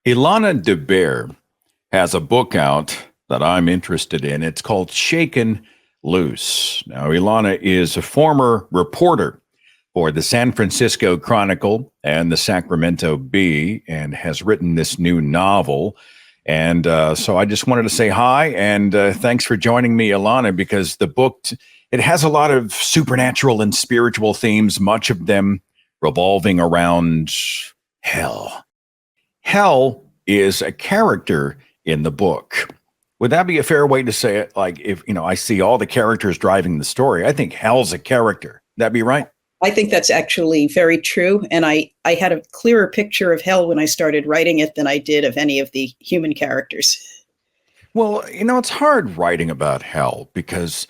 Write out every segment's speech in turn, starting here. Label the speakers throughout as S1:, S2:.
S1: Ilana DeBare has a book out that I'm interested in. It's called Shaken Loose. Now, Ilana is a former reporter for the San Francisco Chronicle and the Sacramento Bee and has written this new novel. And so I just wanted to say hi and thanks for joining me, Ilana, because the book, it has a lot of supernatural and spiritual themes, much of them revolving around hell. Hell is a character in the book. Would that be a fair way to say it? Like, if, I see all the characters driving the story, I think hell's a character. That be right?
S2: I think that's actually very true. And I had a clearer picture of hell when I started writing it than I did of any of the human characters.
S1: Well, it's hard writing about hell because,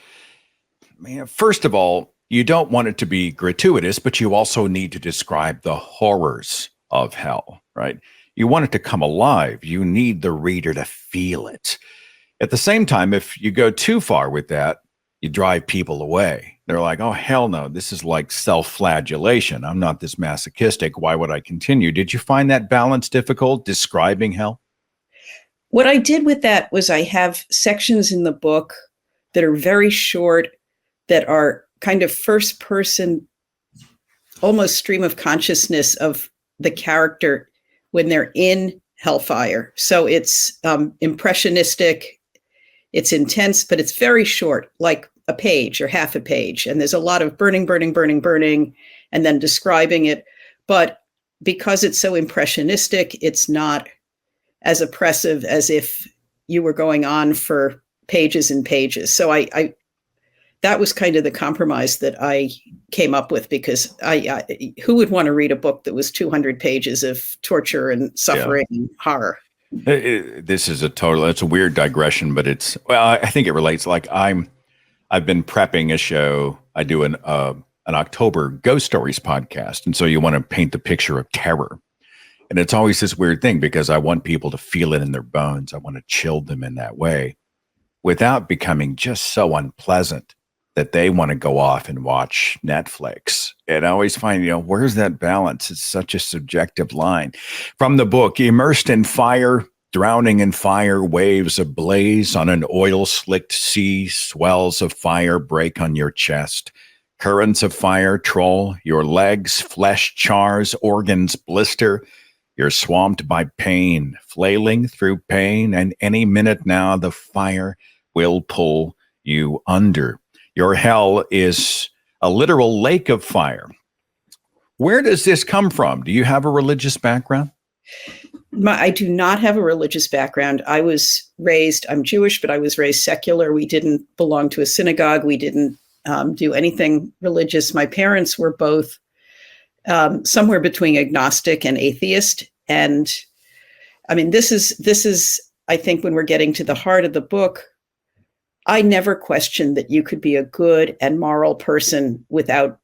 S1: first of all, you don't want it to be gratuitous, but you also need to describe the horrors of hell, right? You want it to come alive. You need the reader to feel it. At the same time, if you go too far with that, you drive people away. They're like, oh, hell no, this is like self-flagellation. I'm not this masochistic. Why would I continue? Did you find that balance difficult, describing hell?
S2: What I did with that was I have sections in the book that are very short, that are kind of first person, almost stream of consciousness of the character when they're in hellfire. So it's impressionistic, it's intense, but it's very short, like a page or half a page. And there's a lot of burning, and then describing it. But because it's so impressionistic, it's not as oppressive as if you were going on for pages and pages. So I that was kind of the compromise that I came up with, because who would want to read a book that was 200 pages of torture and suffering and horror?
S1: This is it's a weird digression, but I think it relates. Like I've been prepping a show. I do an October Ghost Stories podcast. And so you want to paint the picture of terror. And it's always this weird thing because I want people to feel it in their bones. I want to chill them in that way without becoming just so unpleasant that they want to go off and watch Netflix. And I always find, where's that balance? It's such a subjective line. From the book, immersed in fire, drowning in fire, waves ablaze on an oil-slicked sea, swells of fire break on your chest. Currents of fire troll your legs, flesh chars, organs blister. You're swamped by pain, flailing through pain, and any minute now the fire will pull you under. Your hell is a literal lake of fire. Where does this come from? Do you have a religious background?
S2: I do not have a religious background. I'm Jewish, but I was raised secular. We didn't belong to a synagogue. We didn't do anything religious. My parents were both somewhere between agnostic and atheist. And I mean, this is, I think, when we're getting to the heart of the book, I never questioned that you could be a good and moral person without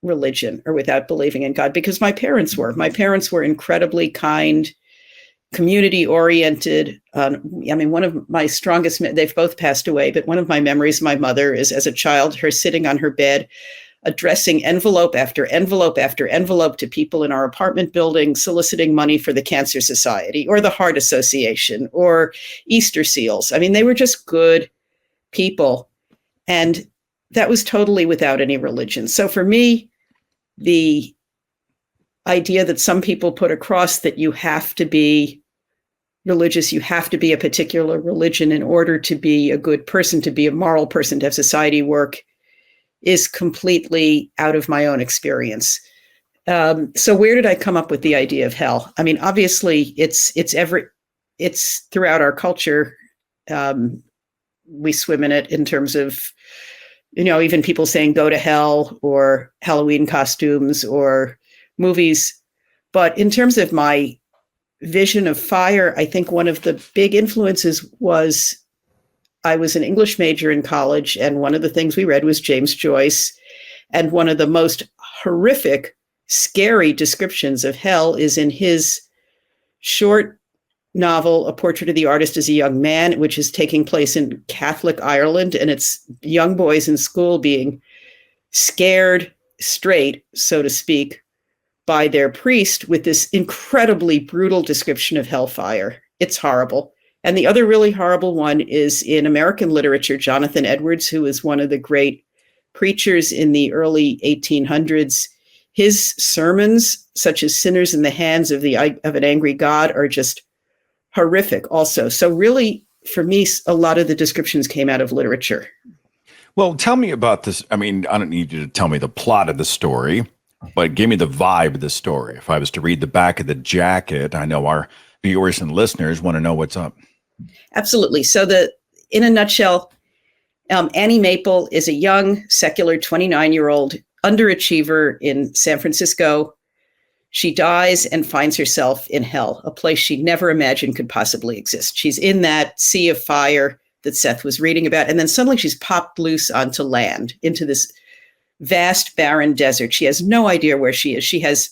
S2: religion or without believing in God, because my parents were. My parents were incredibly kind, community-oriented. One of my strongest, they've both passed away, but one of my memories of my mother is, as a child, her sitting on her bed, addressing envelope after envelope after envelope to people in our apartment building, soliciting money for the Cancer Society or the Heart Association or Easter Seals. I mean, they were just good people. And that was totally without any religion. So for me, the idea that some people put across that you have to be religious, you have to be a particular religion in order to be a good person, to be a moral person, to have society work, is completely out of my own experience. So where did I come up with the idea of hell? I mean, obviously it's throughout our culture. We swim in it in terms of, even people saying go to hell, or Halloween costumes or movies. But in terms of my vision of fire, I think one of the big influences was I was an English major in college, and one of the things we read was James Joyce. And one of the most horrific, scary descriptions of hell is in his short novel, A Portrait of the Artist as a Young Man, which is taking place in Catholic Ireland. And it's young boys in school being scared straight, so to speak, by their priest with this incredibly brutal description of hellfire. It's horrible. And the other really horrible one is in American literature, Jonathan Edwards, who is one of the great preachers in the early 1800s. His sermons, such as Sinners in the Hands of an Angry God, are just horrific also. So really, for me, a lot of the descriptions came out of literature.
S1: Well, tell me about this. I mean, I don't need you to tell me the plot of the story, but give me the vibe of the story. If I was to read the back of the jacket, I know our viewers and listeners want to know what's up.
S2: Absolutely. So in a nutshell, Annie Maple is a young, secular 29-year-old underachiever in San Francisco. She dies and finds herself in hell, a place she never imagined could possibly exist. She's in that sea of fire that Seth was reading about. And then suddenly she's popped loose onto land, into this vast, barren desert. She has no idea where she is. She has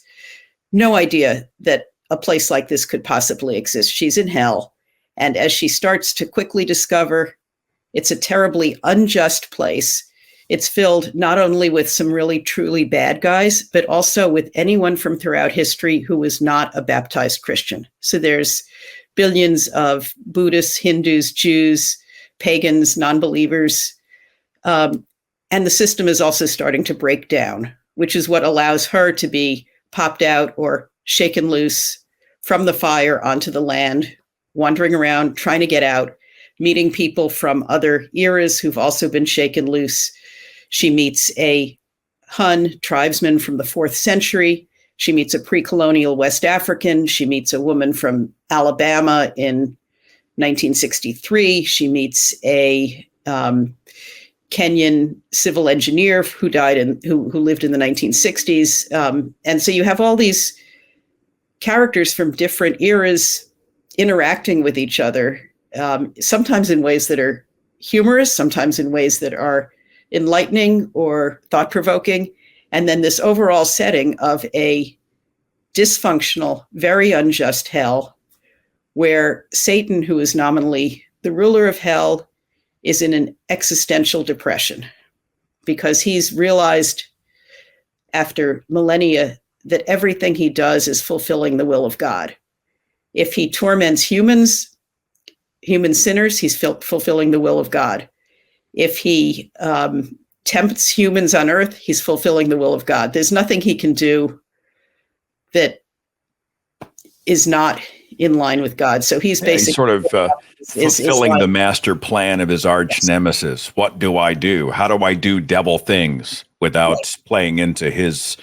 S2: no idea that a place like this could possibly exist. She's in hell. And as she starts to quickly discover, it's a terribly unjust place. It's filled not only with some really truly bad guys, but also with anyone from throughout history who was not a baptized Christian. So there's billions of Buddhists, Hindus, Jews, pagans, non-believers. And the system is also starting to break down, which is what allows her to be popped out or shaken loose from the fire onto the land, wandering around, trying to get out, meeting people from other eras who've also been shaken loose. She meets a Hun tribesman from the 4th century. She meets a pre-colonial West African. She meets a woman from Alabama in 1963. She meets a Kenyan civil engineer who died who lived in the 1960s. And so you have all these characters from different eras interacting with each other, sometimes in ways that are humorous, sometimes in ways that are enlightening or thought-provoking. And then this overall setting of a dysfunctional, very unjust hell, where Satan, who is nominally the ruler of hell, is in an existential depression because he's realized after millennia that everything he does is fulfilling the will of God. If he torments human sinners, he's fulfilling the will of God. If he tempts humans on earth, he's fulfilling the will of God. There's nothing he can do that is not in line with God. So he's basically
S1: sort of fulfilling the master plan of his arch nemesis. What do? How do I do devil things without playing into his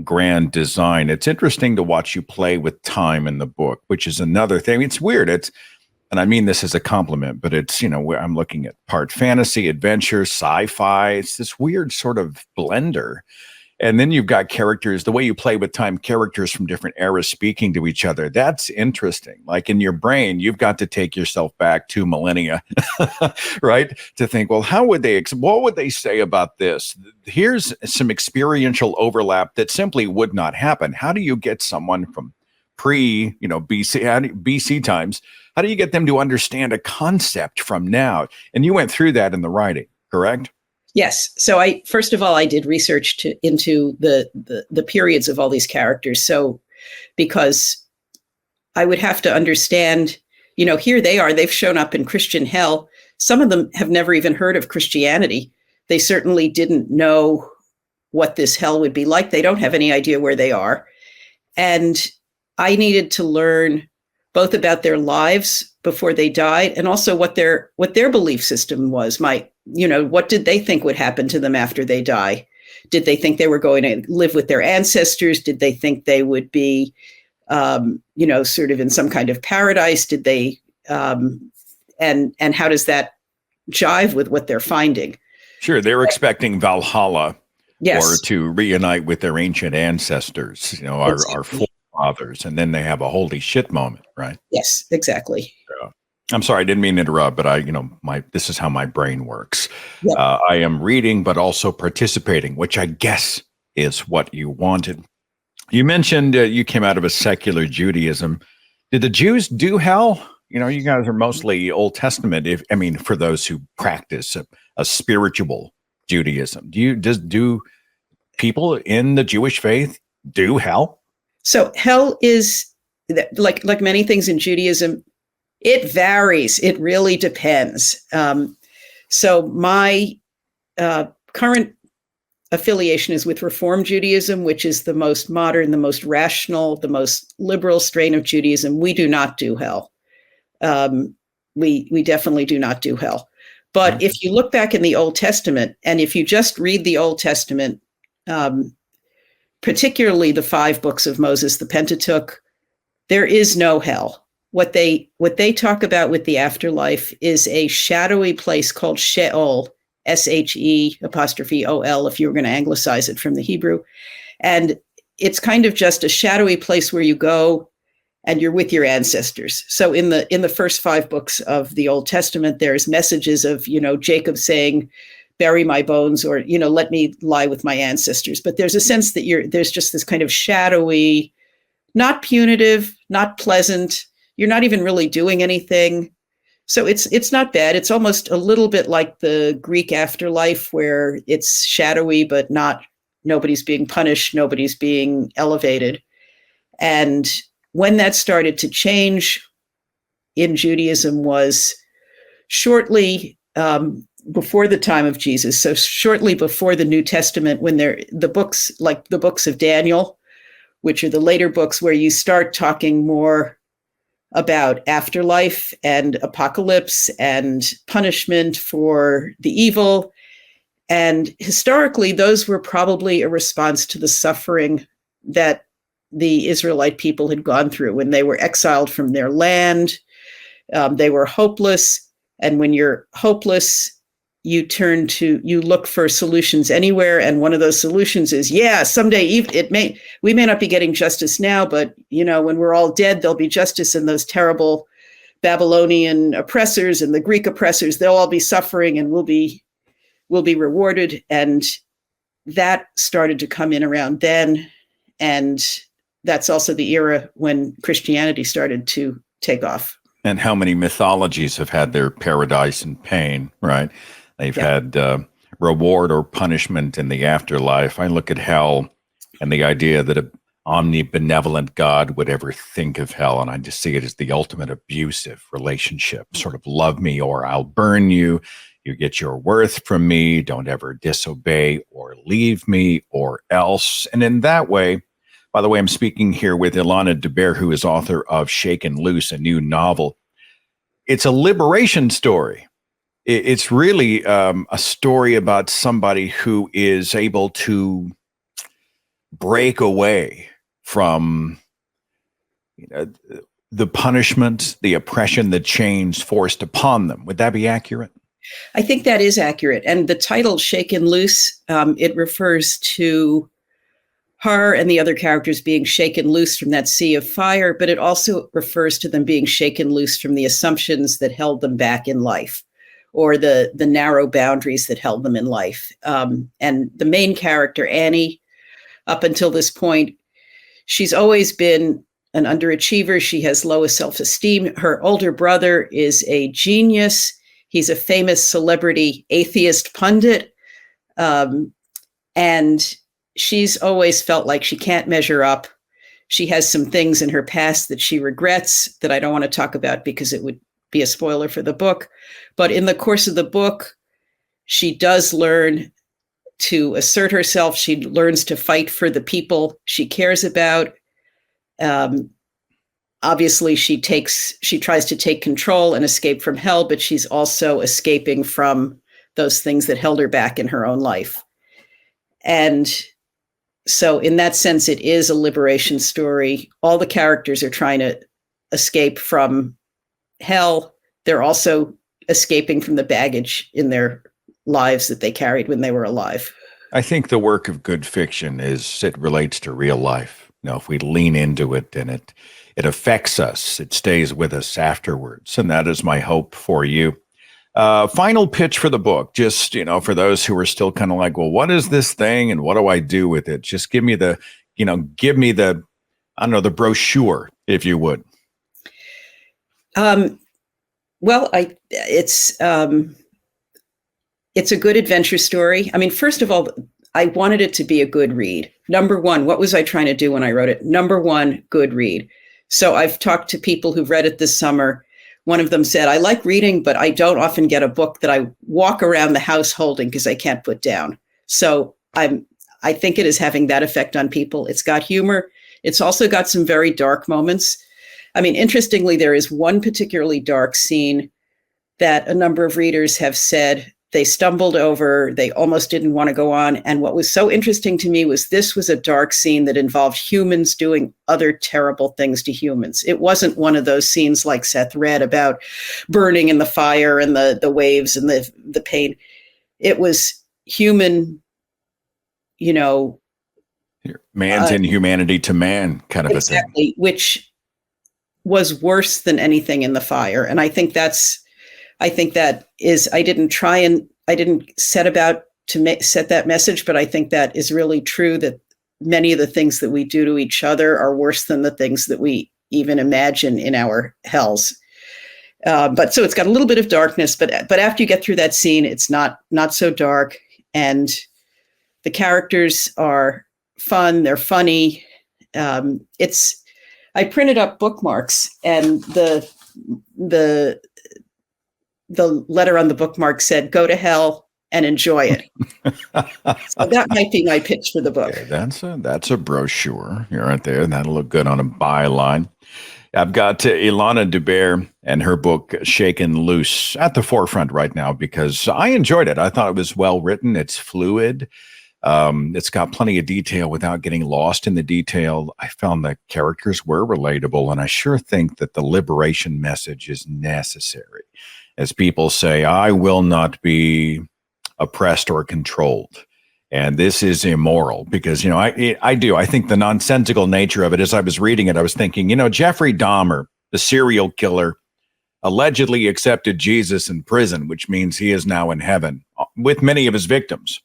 S1: grand design? It's interesting to watch you play with time in the book, which is another thing. It's weird. And I mean this as a compliment, but it's, I'm looking at part fantasy, adventure, sci-fi. It's this weird sort of blender. And then you've got characters, the way you play with time, characters from different eras speaking to each other. That's interesting. Like in your brain, you've got to take yourself back 2 millennia, right? To think, well, what would they say about this? Here's some experiential overlap that simply would not happen. How do you get someone from BC times? How do you get them to understand a concept from now? And you went through that in the writing, correct?
S2: Yes. So first of all, I did research into the periods of all these characters. So because I would have to understand, here they are, they've shown up in Christian hell. Some of them have never even heard of Christianity. They certainly didn't know what this hell would be like. They don't have any idea where they are. And I needed to learn both about their lives before they died and also what their belief system was. What did they think would happen to them after they die? Did they think they were going to live with their ancestors? Did they think they would be, sort of in some kind of paradise? Did they, and how does that jive with what they're finding?
S1: Sure. They're expecting Valhalla,
S2: yes,
S1: or to reunite with their ancient ancestors, our forefathers, and then they have a holy shit moment, right?
S2: Yes, exactly.
S1: I'm sorry, I didn't mean to interrupt, but this is how my brain works.
S2: Yep.
S1: I am reading, but also participating, which I guess is what you wanted. You mentioned you came out of a secular Judaism. Did the Jews do hell? You guys are mostly Old Testament. For those who practice a spiritual Judaism, do people in the Jewish faith do hell?
S2: So hell is like many things in Judaism. It varies. It really depends. So my current affiliation is with Reform Judaism, which is the most modern, the most rational, the most liberal strain of Judaism. We do not do hell. We definitely do not do hell. But if you look back in the Old Testament, and if you just read the Old Testament, particularly the 5 books of Moses, the Pentateuch, there is no hell. What they talk about with the afterlife is a shadowy place called Sheol, SHE''OL, if you were going to anglicize it from the Hebrew. And it's kind of just a shadowy place where you go and you're with your ancestors. So in the first 5 books of the Old Testament, there's messages of, Jacob saying, bury my bones, or, let me lie with my ancestors. But there's a sense that there's just this kind of shadowy, not punitive, not pleasant. You're not even really doing anything. So it's not bad. It's almost a little bit like the Greek afterlife, where it's shadowy, but nobody's being punished, nobody's being elevated. And when that started to change in Judaism was shortly before the time of Jesus. So shortly before the New Testament, when the books, like the books of Daniel, which are the later books where you start talking more about afterlife and apocalypse and punishment for the evil. And historically, those were probably a response to the suffering that the Israelite people had gone through when they were exiled from their land. They were hopeless. And when you're hopeless, you look for solutions anywhere. And one of those solutions is, someday we may not be getting justice now, but when we're all dead, there'll be justice, and those terrible Babylonian oppressors and the Greek oppressors, they'll all be suffering, and we'll be rewarded. And that started to come in around then. And that's also the era when Christianity started to take off.
S1: And how many mythologies have had their paradise and pain, right? They've had reward or punishment in the afterlife. I look at hell and the idea that an omnibenevolent God would ever think of hell, and I just see it as the ultimate abusive relationship, sort of love me or I'll burn you. You get your worth from me. Don't ever disobey or leave me or else. And in that way, by the way, I'm speaking here with Ilana DeBare, who is author of Shaken Loose, a new novel. It's a liberation story. It's really a story about somebody who is able to break away from the punishment, the oppression, the chains forced upon them. Would that be accurate?
S2: I think that is accurate. And the title Shaken Loose, it refers to her and the other characters being shaken loose from that sea of fire, but it also refers to them being shaken loose from the assumptions that held them back in life, or the narrow boundaries that held them in life. And the main character, Annie, up until this point, she's always been an underachiever. She has lowest self-esteem. Her older brother is a genius. He's a famous celebrity atheist pundit. And she's always felt like she can't measure up. She has some things in her past that she regrets that I don't want to talk about because it would be a spoiler for the book. But in the course of the book, she does learn to assert herself. She learns to fight for the people she cares about. Obviously, she tries to take control and escape from hell, but she's also escaping from those things that held her back in her own life. And so in that sense, it is a liberation story. All the characters are trying to escape from hell. They're also escaping from the baggage in their lives that they carried when they were alive.
S1: I think the work of good fiction it relates to real life. If we lean into it, then it affects us. It stays with us afterwards. And that is my hope for you. Final pitch for the book, just, for those who are still kind of like, well, what is this thing and what do I do with it? Just give me the brochure, if you would.
S2: Well, it's a good adventure story. I mean, first of all, I wanted it to be a good read. Number one, what was I trying to do when I wrote it? Number one, good read. So I've talked to people who've read it this summer. One of them said, I like reading, but I don't often get a book that I walk around the house holding because I can't put down. So I think it is having that effect on people. It's got humor. It's also got some very dark moments. I mean, interestingly, there is one particularly dark scene that a number of readers have said they stumbled over, they almost didn't want to go on. And what was so interesting to me was this was a dark scene that involved humans doing other terrible things to humans. It wasn't one of those scenes like Seth read about burning in the fire and the waves and the pain. It was human,
S1: man's inhumanity to man kind of
S2: exactly,
S1: a thing.
S2: Which was worse than anything in the fire. And I think that is, I didn't set about to set that message, but I think that is really true, that many of the things that we do to each other are worse than the things that we even imagine in our hells. But so it's got a little bit of darkness, but after you get through that scene, it's not so dark, and the characters are fun. They're funny. I printed up bookmarks, and the letter on the bookmark said, "Go to hell and enjoy it." So that might be my pitch for the book.
S1: Okay, that's a brochure. You're right there. That'll look good on a byline. I've got Ilana DeBare and her book Shaken Loose at the forefront right now because I enjoyed it. I thought it was well written. It's fluid. It's got plenty of detail without getting lost in the detail. I found the characters were relatable, and I sure think that the liberation message is necessary. As people say, I will not be oppressed or controlled. And this is immoral because, I think the nonsensical nature of it, as I was reading it, I was thinking, Jeffrey Dahmer, the serial killer, allegedly accepted Jesus in prison, which means he is now in heaven with many of his victims.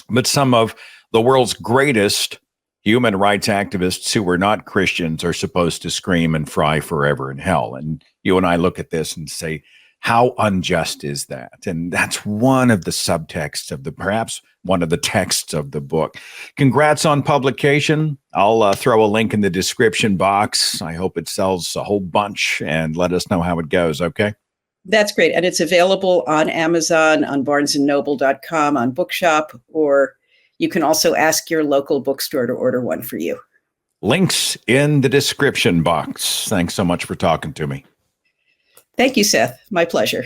S1: But some of the world's greatest human rights activists who were not Christians are supposed to scream and fry forever in hell. And you and I look at this and say, how unjust is that? And that's one of the subtexts of perhaps one of the texts of the book. Congrats on publication. I'll throw a link in the description box. I hope it sells a whole bunch, and let us know how it goes. Okay.
S2: That's great. And it's available on Amazon, on barnesandnoble.com, on Bookshop, or you can also ask your local bookstore to order one for you.
S1: Links in the description box. Thanks so much for talking to me.
S2: Thank you, Seth. My pleasure.